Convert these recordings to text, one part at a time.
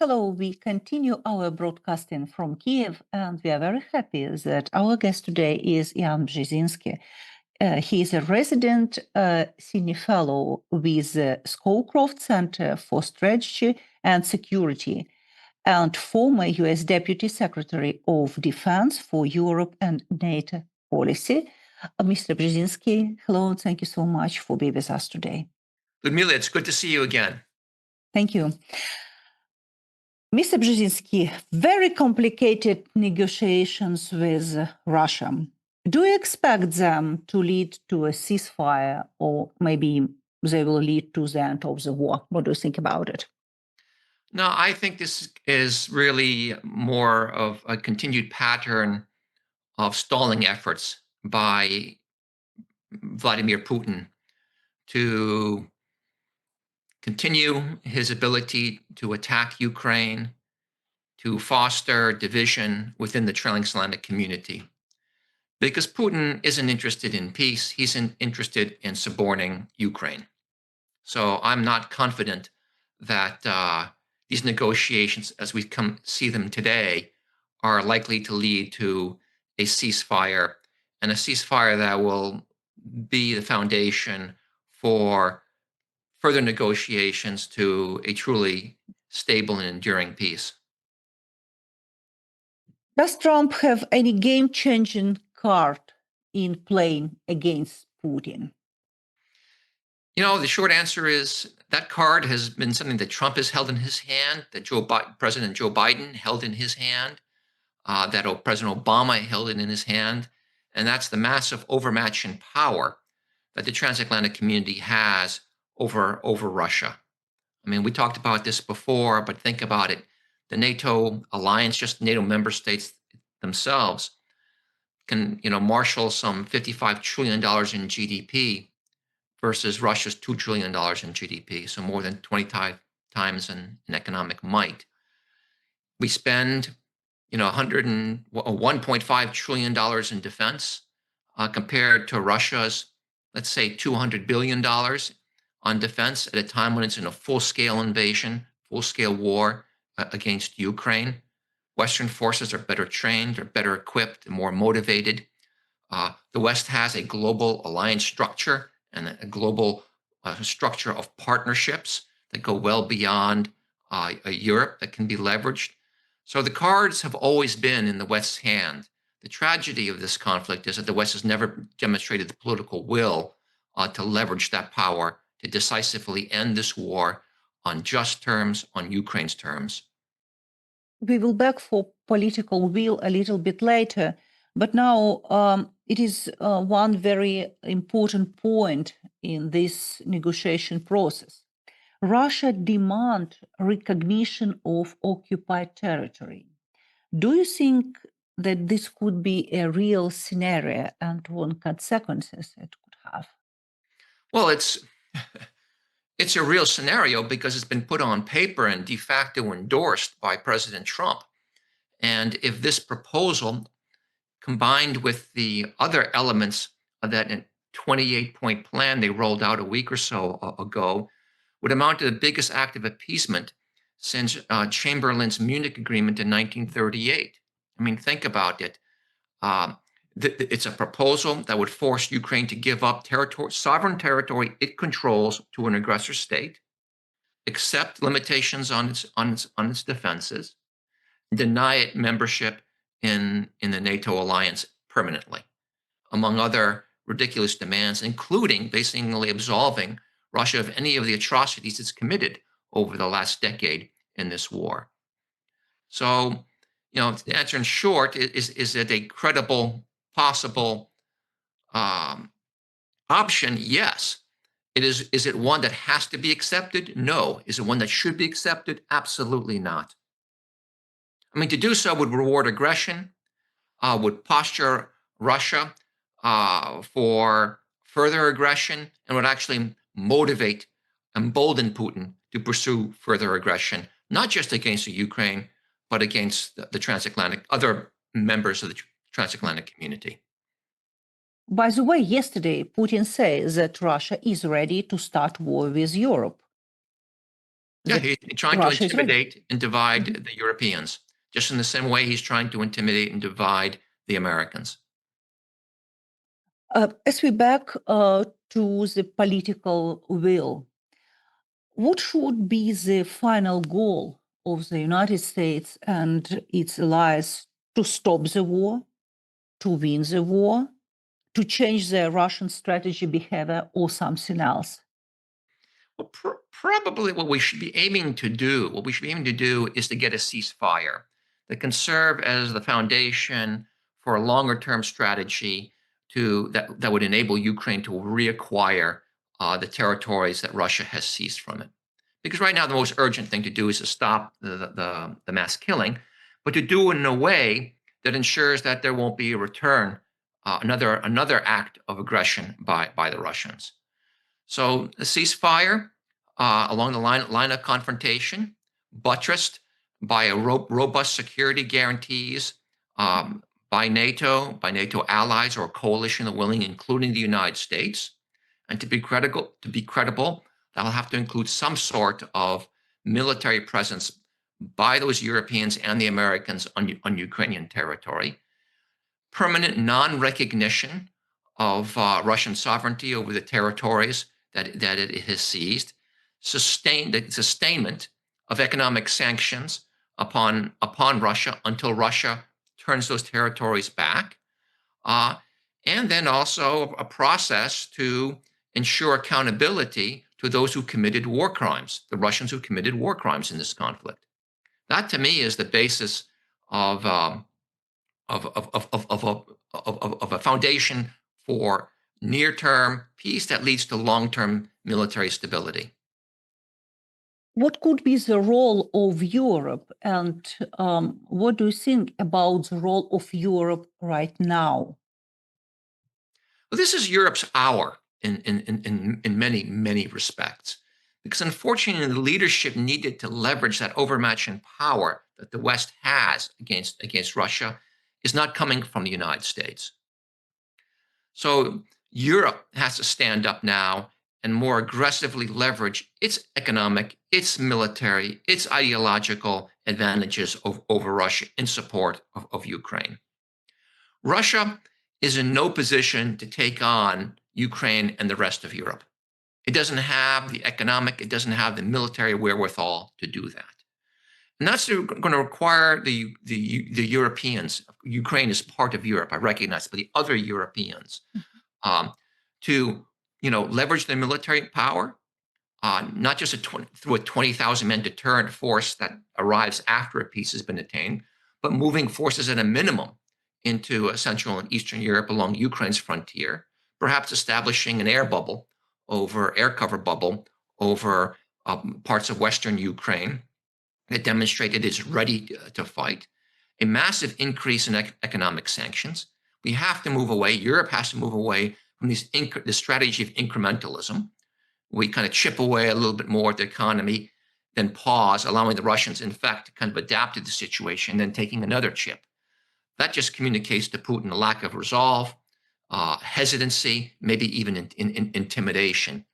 Hello, we continue our broadcasting from Kiev, and we are very happy that our guest today is Jan Brzezinski. He is a resident senior fellow with the Scowcroft Center for Strategy and Security and former US Deputy Secretary of Defense for Europe and NATO Policy. Mr. Brzezinski, hello, thank you so much for being with us today. Ludmila, it's good to see you again. Thank you. Mr. Brzezinski, very complicated negotiations with Russia. Do you expect them to lead to a ceasefire, or maybe they will lead to the end of the war? What do you think about it? No, I think this is really more of a continued pattern of stalling efforts by Vladimir Putin to continue his ability to attack Ukraine, to foster division within the transatlantic community. Because Putin isn't interested in peace, he's interested in suborning Ukraine. So I'm not confident that these negotiations, as we see them today, are likely to lead to a ceasefire, and a ceasefire that will be the foundation for further negotiations to a truly stable and enduring peace. Does Trump have any game-changing card in playing against Putin? You know, the short answer is that card has been something that Trump has held in his hand, that President Joe Biden held in his hand, that President Obama held it in his hand, and that's the massive overmatch in power that the transatlantic community has over Russia. I mean, we talked about this before, but think about it. The NATO alliance, just NATO member states themselves, can marshal some $55 trillion in GDP versus Russia's $2 trillion in GDP, so more than 20 times in economic might. We spend $1.5 trillion in defense compared to Russia's, let's say, $200 billion on defense at a time when it's in a full-scale invasion, full-scale war against Ukraine. Western forces are better trained, are better equipped, and more motivated. The West has a global alliance structure and a global structure of partnerships that go well beyond Europe that can be leveraged. So the cards have always been in the West's hand. The tragedy of this conflict is that the West has never demonstrated the political will to leverage that power to decisively end this war on just terms, on Ukraine's terms. We will back for political will a little bit later, but now it is one very important point in this negotiation process. Russia demands recognition of occupied territory. Do you think that this could be a real scenario and what consequences it could have? Well, it's a real scenario because it's been put on paper and de facto endorsed by President Trump. And if this proposal, combined with the other elements of that 28-point plan they rolled out a week or so ago, would amount to the biggest act of appeasement since Chamberlain's Munich Agreement in 1938. I mean, think about it. It's a proposal that would force Ukraine to give up sovereign territory it controls to an aggressor state, accept limitations on its defenses, deny it membership in the NATO alliance permanently, among other ridiculous demands, including basically absolving Russia of any of the atrocities it's committed over the last decade in this war. So, the answer in short is it a credible, possible option? Yes. Is it one that has to be accepted? No. Is it one that should be accepted? Absolutely not. I mean, to do so would reward aggression, would posture Russia for further aggression, and would actually motivate, embolden Putin to pursue further aggression, not just against the Ukraine, but against the transatlantic, other members of the transatlantic community. By the way, yesterday, Putin says that Russia is ready to start war with Europe. Yeah, that he's trying to Russia is ready. intimidate and divide Mhm. the Europeans, just in the same way he's trying to intimidate and divide the Americans. As we back to the political will, what should be the final goal of the United States and its allies to stop the war, to win the war, to change the Russian strategy behavior, or something else? Well, probably what we should be aiming to do is to get a ceasefire that can serve as the foundation for a longer term strategy that would enable Ukraine to reacquire the territories that Russia has seized from it. Because right now, the most urgent thing to do is to stop the mass killing, but to do it in a way that ensures that there won't be a return, another act of aggression by the Russians. So a ceasefire along the line of confrontation, buttressed by a robust security guarantees by NATO allies or a coalition of willing, including the United States. And to be credible, that'll have to include some sort of military presence by those Europeans and the Americans on Ukrainian territory, permanent non-recognition of Russian sovereignty over the territories that it has seized, sustainment of economic sanctions upon Russia until Russia turns those territories back, uh, and then also a process to ensure accountability to those who committed war crimes, the Russians who committed war crimes in this conflict. That to me is the basis of of a foundation for near-term peace that leads to long-term military stability. What could be the role of Europe, and what do you think about the role of Europe right now? Well, this is Europe's hour in many respects, because unfortunately, the leadership needed to leverage that overmatching power that the West has against Russia is not coming from the United States. So Europe has to stand up now and more aggressively leverage its economic, its military, its ideological advantages over Russia in support of Ukraine. Russia is in no position to take on Ukraine and the rest of Europe. It doesn't have the economic, it doesn't have the military wherewithal to do that. And that's going to require the Europeans. Ukraine is part of Europe, I recognize, but the other Europeans um, to leverage their military power, not just through a 20,000 men deterrent force that arrives after a peace has been attained, but moving forces at a minimum into Central and Eastern Europe along Ukraine's frontier, perhaps establishing an air cover bubble over parts of Western Ukraine that demonstrate it is ready to fight, a massive increase in economic sanctions. We have to move away. Europe has to move away from this strategy of incrementalism. We kind of chip away a little bit more at the economy, then pause, allowing the Russians, in fact, to kind of adapt to the situation, then taking another chip. That just communicates to Putin a lack of resolve, hesitancy, maybe even intimidation.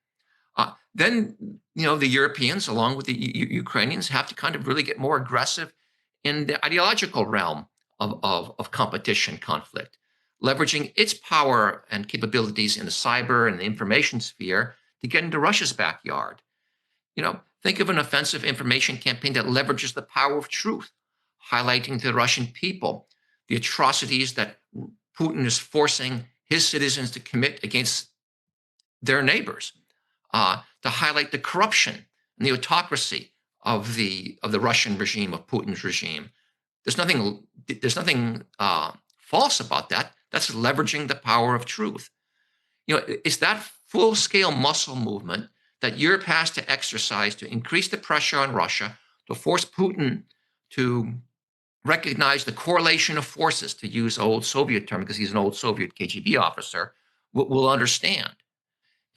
Then, the Europeans, along with the Ukrainians, have to kind of really get more aggressive in the ideological realm of competition conflict, leveraging its power and capabilities in the cyber and the information sphere to get into Russia's backyard. Think of an offensive information campaign that leverages the power of truth, highlighting to the Russian people the atrocities that Putin is forcing his citizens to commit against their neighbors, to highlight the corruption and the autocracy of the Russian regime, of Putin's regime. There's nothing false about that. That's leveraging the power of truth. It's that full-scale muscle movement that Europe has to exercise to increase the pressure on Russia, to force Putin to recognize the correlation of forces, to use old Soviet term because he's an old Soviet KGB officer, will understand.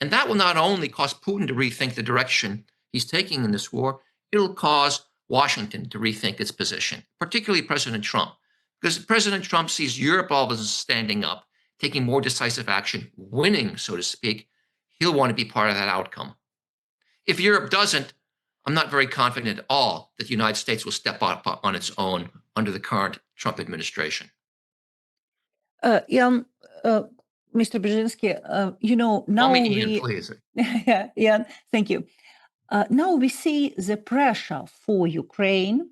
And that will not only cause Putin to rethink the direction he's taking in this war, it'll cause Washington to rethink its position, particularly President Trump, because President Trump sees Europe all of a sudden standing up, taking more decisive action, winning, so to speak. He'll want to be part of that outcome. If Europe doesn't, I'm not very confident at all that the United States will step up on its own under the current Trump administration. Jan, Mr. Brzezinski, Call now me Ian, we, please. yeah, Jan, thank you. Now we see the pressure for Ukraine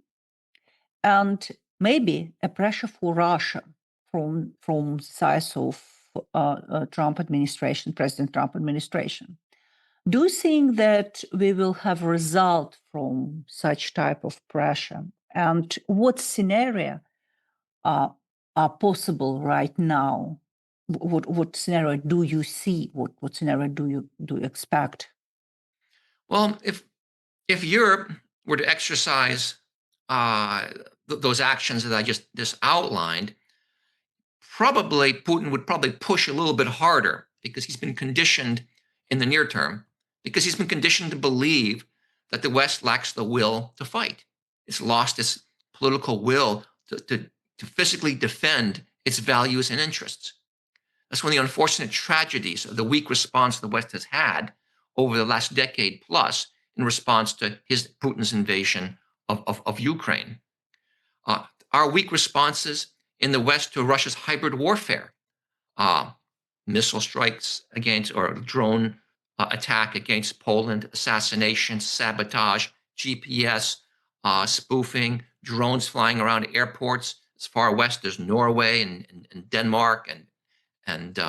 and maybe a pressure for Russia from size of Trump administration, President Trump administration. Do you think that we will have a result from such type of pressure? And what scenario are possible right now? What scenario do you see? What scenario do you expect? Well, if Europe were to exercise those actions that I just outlined, probably Putin would probably push a little bit harder because he's been conditioned in the near term, because he's been conditioned to believe that the West lacks the will to fight. It's lost its political will to physically defend its values and interests. That's one of the unfortunate tragedies of the weak response the West has had over the last decade plus in response to Putin's invasion of Ukraine. Our weak responses in the West to Russia's hybrid warfare, missile strikes against or drone attack against Poland, assassination, sabotage, GPS, spoofing, drones flying around airports as far west as Norway and Denmark and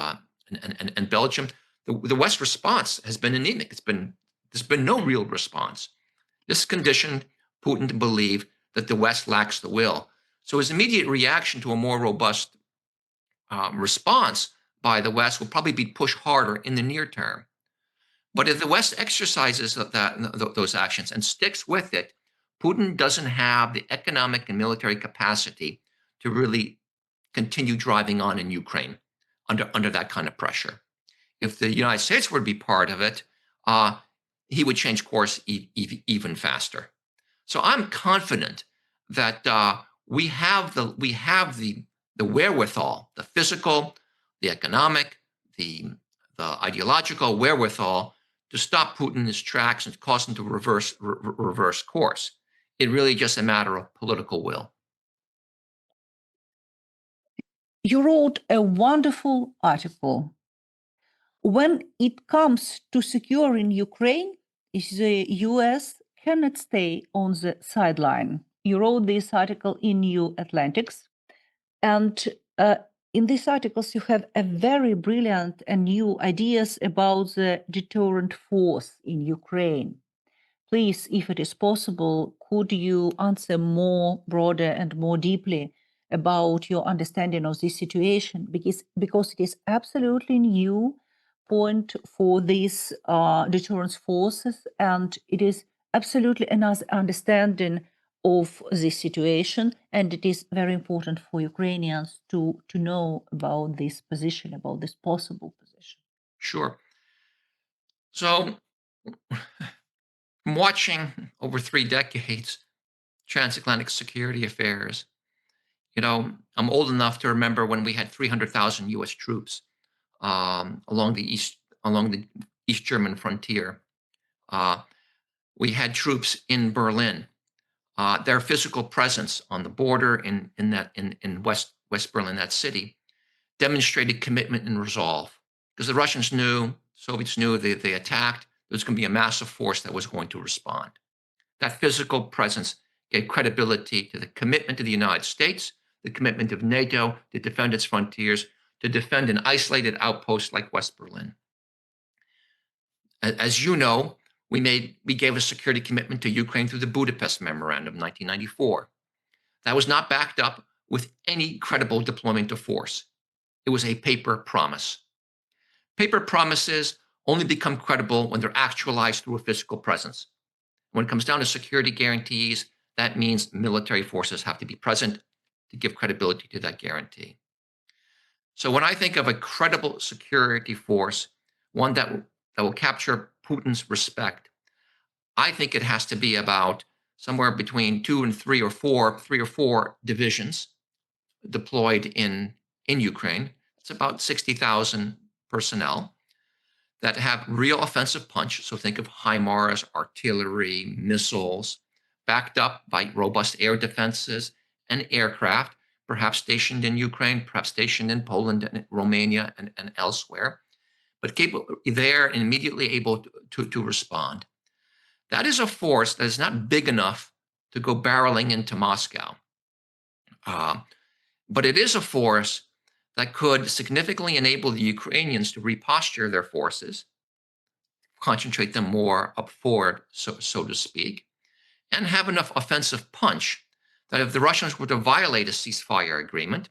Belgium. The West response has been anemic. There's been no real response. This conditioned Putin to believe that the West lacks the will. So his immediate reaction to a more robust response by the West will probably be pushed harder in the near term. But if the West exercises those actions and sticks with it, Putin doesn't have the economic and military capacity to really continue driving on in Ukraine under that kind of pressure. If the United States were to be part of it, he would change course even faster. So I'm confident that we have the wherewithal, the physical, the economic, the ideological wherewithal to stop Putin in his tracks and cause him to reverse course. It's really just a matter of political will. You wrote a wonderful article. When it comes to securing Ukraine, the US cannot stay on the sideline. You wrote this article in New Atlantics, and in these articles you have a very brilliant and new ideas about the deterrent force in Ukraine. Please, if it is possible, could you answer more broader and more deeply about your understanding of this situation? Because it is absolutely new point for these deterrence forces, and it is absolutely another understanding of this situation, and it is very important for Ukrainians to know about this position, about this possible position. Sure. So from watching over 3 decades transatlantic security affairs, I'm old enough to remember when we had 300,000 U.S. troops along the East German frontier. We had troops in Berlin. Their physical presence on the border in West Berlin, that city, demonstrated commitment and resolve because the Russians knew, Soviets knew they attacked. There was going to be a massive force that was going to respond. That physical presence gave credibility to the commitment of the United States, the commitment of NATO to defend its frontiers, to defend an isolated outpost like West Berlin. As you know, we gave a security commitment to Ukraine through the Budapest Memorandum of 1994. That was not backed up with any credible deployment of force. It was a paper promise. Paper promises only become credible when they're actualized through a physical presence. When it comes down to security guarantees, that means military forces have to be present to give credibility to that guarantee. So when I think of a credible security force, one that will capture Putin's respect, I think it has to be about somewhere between 2 and 3 or 4 divisions deployed in Ukraine. It's about 60,000 personnel. that have real offensive punch. So think of HIMARS, artillery, missiles, backed up by robust air defenses and aircraft, perhaps stationed in Ukraine, perhaps stationed in Poland and Romania and elsewhere, but capable there and immediately able to respond. That is a force that is not big enough to go barreling into Moscow. But it is a force that could significantly enable the Ukrainians to reposture their forces, concentrate them more up forward, so to speak, and have enough offensive punch that if the Russians were to violate a ceasefire agreement,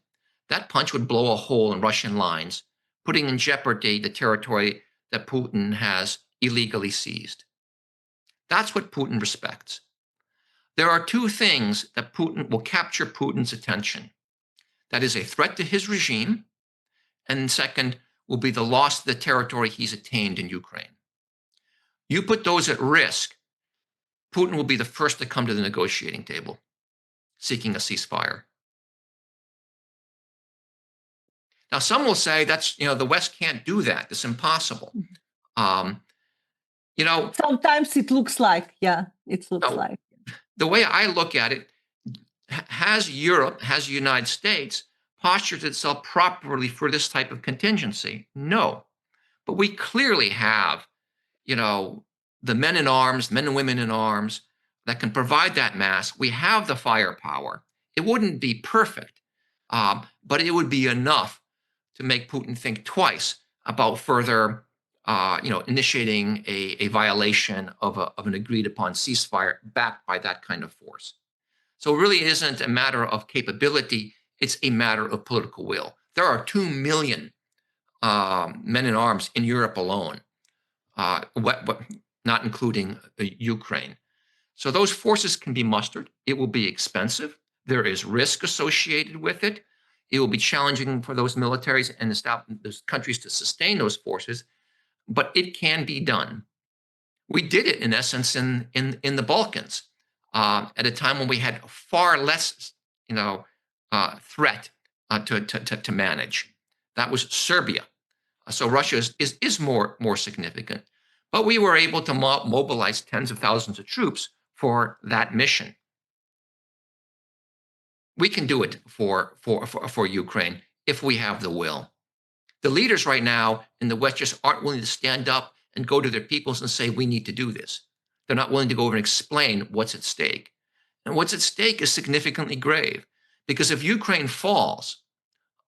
that punch would blow a hole in Russian lines, putting in jeopardy the territory that Putin has illegally seized. That's what Putin respects. There are two things that Putin will capture Putin's attention. That is a threat to his regime, and second will be the loss of the territory he's attained in Ukraine. You put those at risk, Putin will be the first to come to the negotiating table, seeking a ceasefire. Now, some will say that's, the West can't do that. It's impossible. Um, Sometimes it looks like, it looks like. The way I look at it, has Europe, has the United States postured itself properly for this type of contingency? No. But we clearly have, the men in arms, men and women in arms that can provide that mass. We have the firepower. It wouldn't be perfect, but it would be enough to make Putin think twice about further, initiating a violation of an agreed upon ceasefire backed by that kind of force. So it really isn't a matter of capability. It's a matter of political will. There are 2 million men in arms in Europe alone, not including Ukraine. So those forces can be mustered. It will be expensive. There is risk associated with it. It will be challenging for those militaries and those countries to sustain those forces, but it can be done. We did it, in essence, in the Balkans at a time when we had far less, threat to manage. That was Serbia. So Russia is more significant, but we were able to mobilize tens of thousands of troops for that mission. We can do it for Ukraine if we have the will. The leaders right now in the West just aren't willing to stand up and go to their peoples and say, we need to do this. They're not willing to go over and explain what's at stake. And what's at stake is significantly grave, because if Ukraine falls,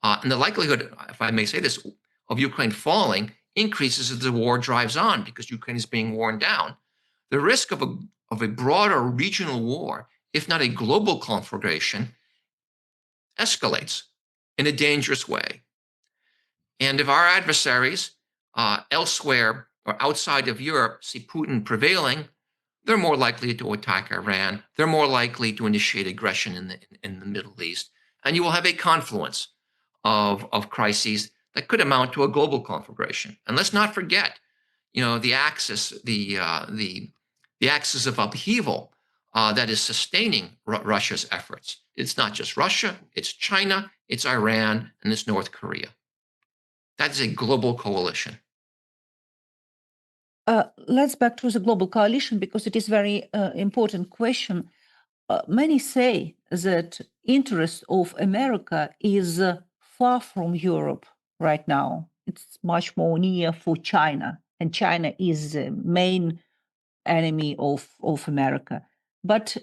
and the likelihood, if I may say this, of Ukraine falling increases as the war drives on because Ukraine is being worn down. The risk of a broader regional war, if not a global conflagration, escalates in a dangerous way. And if our adversaries elsewhere or outside of Europe see Putin prevailing, they're more likely to attack Iran. They're more likely to initiate aggression in the Middle East. And you will have a confluence of crises that could amount to a global conflagration. And let's not forget, the axis, the axis of upheaval that is sustaining Russia's efforts. It's not just Russia, it's China, it's Iran, and it's North Korea. That is a global coalition. Let's back to the global coalition, because it is very important question. Many say that interest of America is far from Europe right now. It's much more near for China, and China is the main enemy of America. But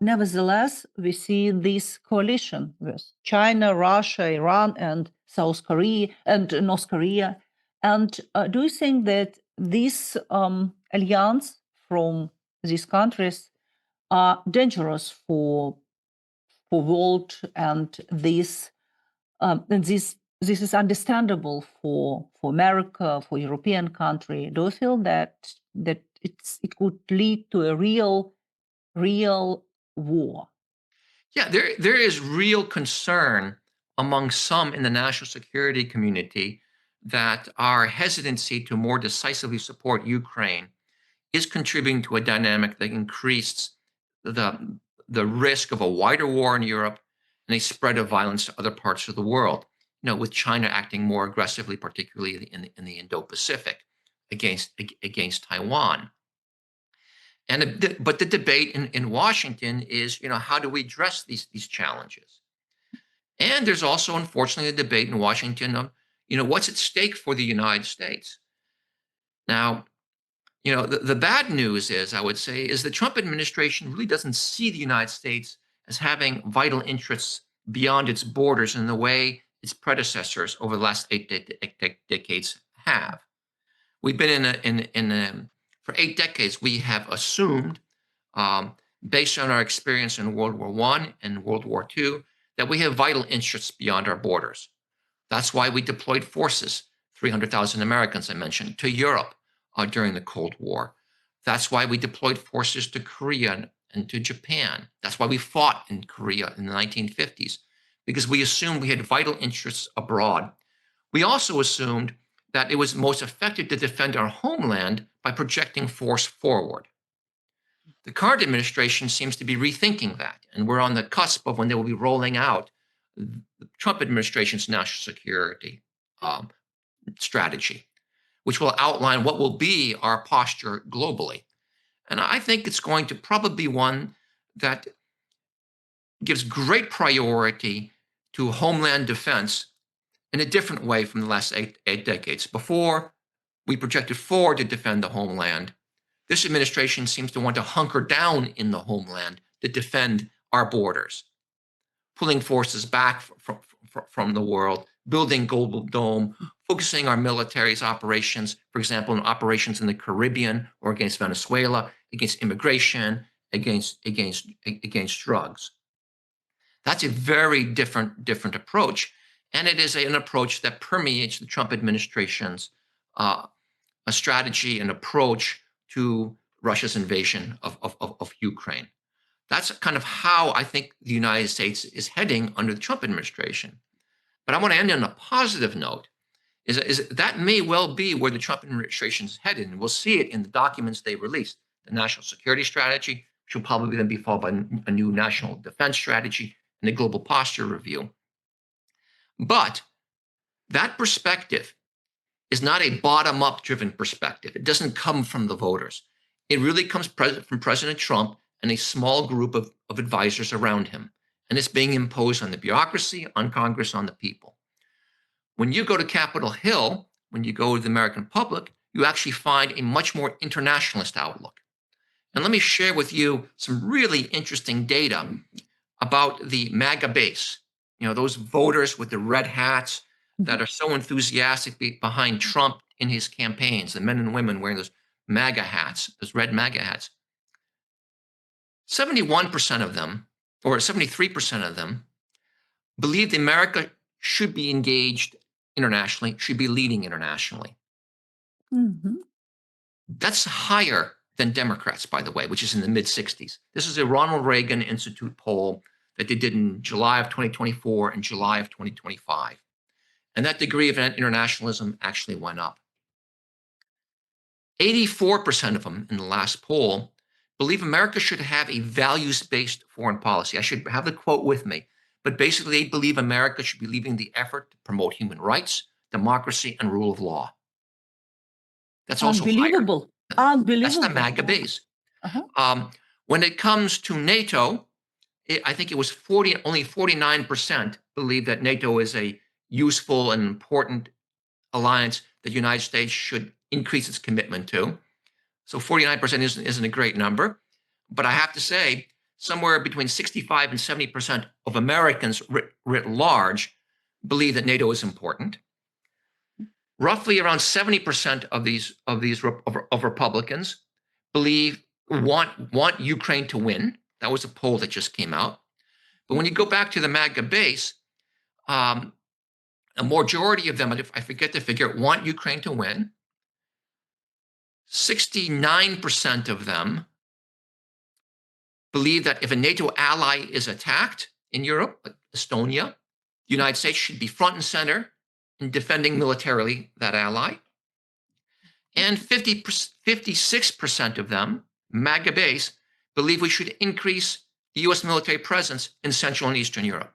nevertheless, we see this coalition with China, Russia, Iran, and South Korea and North Korea. And do you think that this alliance from these countries are dangerous for world, and this is understandable for America, for European country? Do you feel that it could lead to a real war? Yeah, there is real concern among some in the national security community that our hesitancy to more decisively support Ukraine is contributing to a dynamic that increased the risk of a wider war in Europe and a spread of violence to other parts of the world. With China acting more aggressively, particularly in the Indo-Pacific, against Taiwan. But the debate in Washington is, how do we address these challenges? And there's also, unfortunately, a debate in Washington of, what's at stake for the United States. Now, the bad news is, I would say, is the Trump administration really doesn't see the United States as having vital interests beyond its borders in the way its predecessors over the last decades have. We've been for 8 decades, we have assumed, based on our experience in World War I and World War II, that we have vital interests beyond our borders. That's why we deployed forces, 300,000 Americans I mentioned, to Europe during the Cold War. That's why we deployed forces to Korea and to Japan. That's why we fought in Korea in the 1950s, because we assumed we had vital interests abroad. We also assumed that it was most effective to defend our homeland by projecting force forward. The current administration seems to be rethinking that, and we're on the cusp of when they will be rolling out the Trump administration's national security strategy, which will outline what will be our posture globally. And I think it's going to probably be one that gives great priority to homeland defense in a different way from the last eight decades. Before, we projected forward to defend the homeland. This administration seems to want to hunker down in the homeland to defend our borders, pulling forces back from the world, building Global Dome, focusing our military's operations, for example, in operations in the Caribbean or against Venezuela, against immigration, against drugs. That's a very different approach, and it is an approach that permeates the Trump administration's a strategy and approach to Russia's invasion of Ukraine. That's kind of how I think the United States is heading under the Trump administration. But I want to end on a positive note, is that may well be where the Trump administration is headed, and we'll see it in the documents they released. The national security strategy, which will probably then be followed by a new national defense strategy and a global posture review. But that perspective is not a bottom-up driven perspective. It doesn't come from the voters. It really comes from President Trump and a small group of advisors around him. And it's being imposed on the bureaucracy, on Congress, on the people. When you go to Capitol Hill, when you go to the American public, you actually find a much more internationalist outlook. And let me share with you some really interesting data about the MAGA base. Those voters with the red hats that are so enthusiastic behind Trump in his campaigns, the men and women wearing those MAGA hats, those red MAGA hats. 71% of them, or 73% of them, believe that America should be engaged internationally, should be leading internationally. Mm-hmm. That's higher than Democrats, by the way, which is in the mid-60s. This is a Ronald Reagan Institute poll that they did in July of 2024 and July of 2025. And that degree of internationalism actually went up. 84% of them in the last poll believe America should have a values-based foreign policy. I should have the quote with me, but basically they believe America should be leading the effort to promote human rights, democracy, and rule of law. That's also unbelievable. Higher. Unbelievable. That's the MAGA base. Uh-huh. When it comes to NATO, I think it was only 49% believe that NATO is a useful and important alliance that the United States should increase its commitment to. So 49% isn't a great number, but I have to say somewhere between 65 and 70% of Americans writ large believe that NATO is important. Roughly around 70% of these Republicans want Ukraine to win. That was a poll that just came out. But when you go back to the MAGA base, a majority of them, I forget the figure, want Ukraine to win. 69% of them believe that if a NATO ally is attacked in Europe, like Estonia, the United States should be front and center in defending militarily that ally. And 56% of them, MAGA base, believe we should increase the U.S. military presence in Central and Eastern Europe.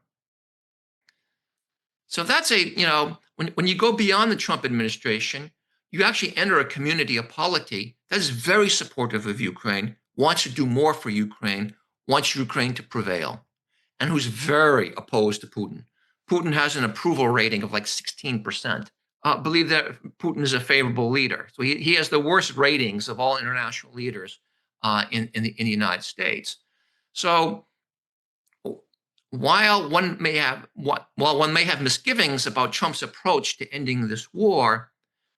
So that's when you go beyond the Trump administration, you actually enter a community, a polity that is very supportive of Ukraine, wants to do more for Ukraine, wants Ukraine to prevail, and who's very opposed to Putin. Putin has an approval rating of like 16%. Believe that Putin is a favorable leader. So he has the worst ratings of all international leaders in the United States. So while one may have misgivings about Trump's approach to ending this war,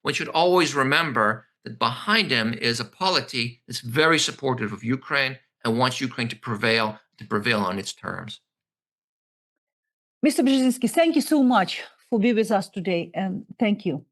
one should always remember that behind him is a polity that's very supportive of Ukraine and wants Ukraine to prevail on its terms. Mr. Brzezinski, thank you so much for being with us today, and thank you.